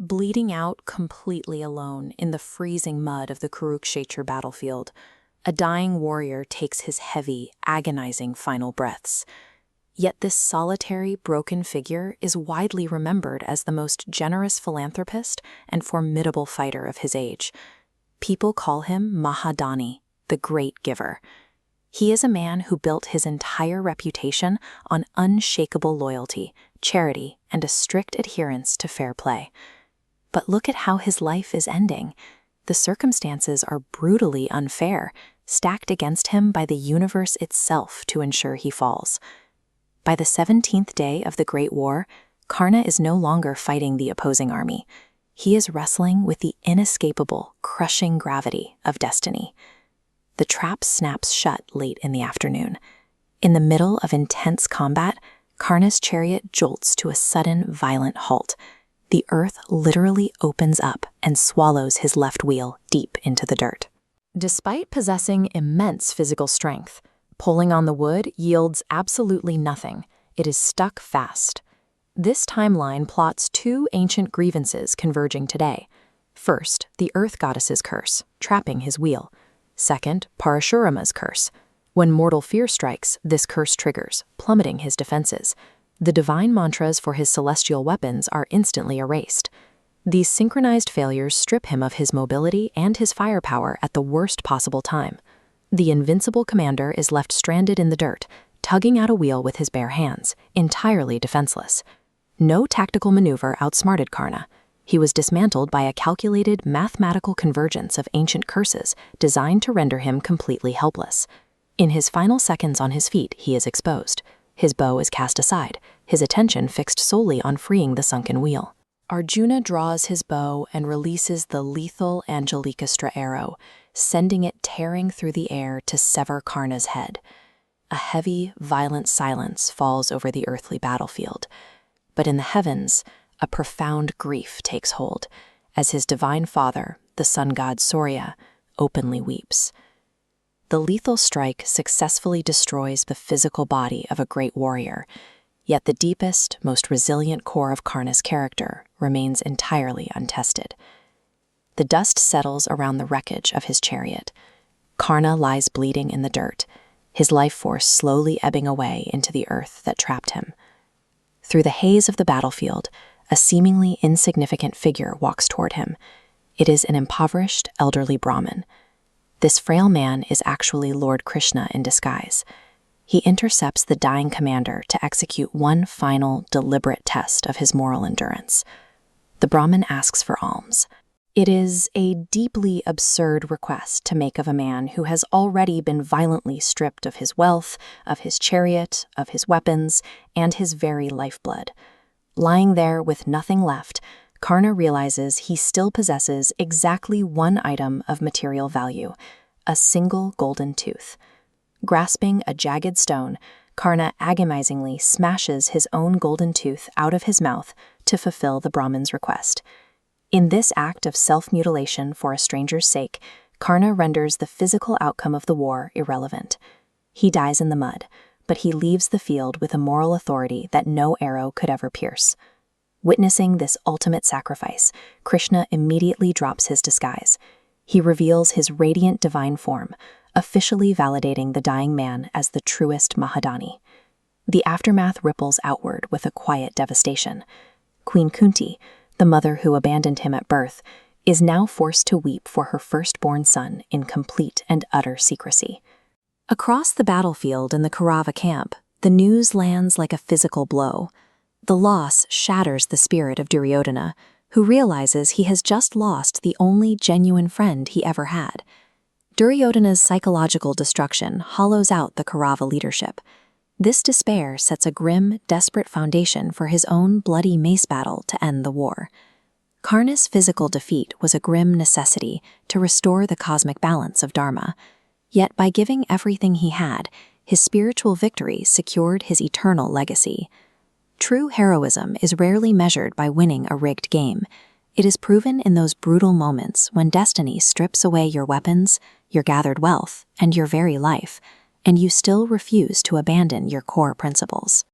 Bleeding out completely alone in the freezing mud of the Kurukshetra battlefield, a dying warrior takes his heavy, agonizing final breaths. Yet this solitary, broken figure is widely remembered as the most generous philanthropist and formidable fighter of his age. People call him Mahadani, the Great Giver. He is a man who built his entire reputation on unshakable loyalty, charity, and a strict adherence to fair play. But look at how his life is ending. The circumstances are brutally unfair, stacked against him by the universe itself to ensure he falls. By the 17th day of the Great War, Karna is no longer fighting the opposing army. He is wrestling with the inescapable, crushing gravity of destiny. The trap snaps shut late in the afternoon. In the middle of intense combat, Karna's chariot jolts to a sudden, violent halt. The earth literally opens up and swallows his left wheel deep into the dirt. Despite possessing immense physical strength, pulling on the wood yields absolutely nothing. It is stuck fast. This timeline plots two ancient grievances converging today. First, the earth goddess's curse, trapping his wheel. Second, Parashurama's curse. When mortal fear strikes, this curse triggers, plummeting his defenses. The divine mantras for his celestial weapons are instantly erased. These synchronized failures strip him of his mobility and his firepower at the worst possible time. The invincible commander is left stranded in the dirt, tugging at a wheel with his bare hands, entirely defenseless. No tactical maneuver outsmarted Karna. He was dismantled by a calculated mathematical convergence of ancient curses designed to render him completely helpless. In his final seconds on his feet, he is exposed. His bow is cast aside, his attention fixed solely on freeing the sunken wheel. Arjuna draws his bow and releases the lethal Anjalika arrow, sending it tearing through the air to sever Karna's head. A heavy, violent silence falls over the earthly battlefield. But in the heavens, a profound grief takes hold, as his divine father, the sun god Surya, openly weeps. The lethal strike successfully destroys the physical body of a great warrior, yet the deepest, most resilient core of Karna's character remains entirely untested. The dust settles around the wreckage of his chariot. Karna lies bleeding in the dirt, his life force slowly ebbing away into the earth that trapped him. Through the haze of the battlefield, a seemingly insignificant figure walks toward him. It is an impoverished, elderly Brahmin. This frail man is actually Lord Krishna in disguise. He intercepts the dying commander to execute one final, deliberate test of his moral endurance. The Brahmin asks for alms. It is a deeply absurd request to make of a man who has already been violently stripped of his wealth, of his chariot, of his weapons, and his very lifeblood. Lying there with nothing left, Karna realizes he still possesses exactly one item of material value, a single golden tooth. Grasping a jagged stone, Karna agonizingly smashes his own golden tooth out of his mouth to fulfill the Brahmin's request. In this act of self-mutilation for a stranger's sake, Karna renders the physical outcome of the war irrelevant. He dies in the mud, but he leaves the field with a moral authority that no arrow could ever pierce. Witnessing this ultimate sacrifice, Krishna immediately drops his disguise. He reveals his radiant divine form, officially validating the dying man as the truest Mahadani. The aftermath ripples outward with a quiet devastation. Queen Kunti, the mother who abandoned him at birth, is now forced to weep for her firstborn son in complete and utter secrecy. Across the battlefield in the Kaurava camp, the news lands like a physical blow. The loss shatters the spirit of Duryodhana, who realizes he has just lost the only genuine friend he ever had. Duryodhana's psychological destruction hollows out the Kaurava leadership. This despair sets a grim, desperate foundation for his own bloody mace battle to end the war. Karna's physical defeat was a grim necessity to restore the cosmic balance of Dharma. Yet by giving everything he had, his spiritual victory secured his eternal legacy. True heroism is rarely measured by winning a rigged game. It is proven in those brutal moments when destiny strips away your weapons, your gathered wealth, and your very life, and you still refuse to abandon your core principles.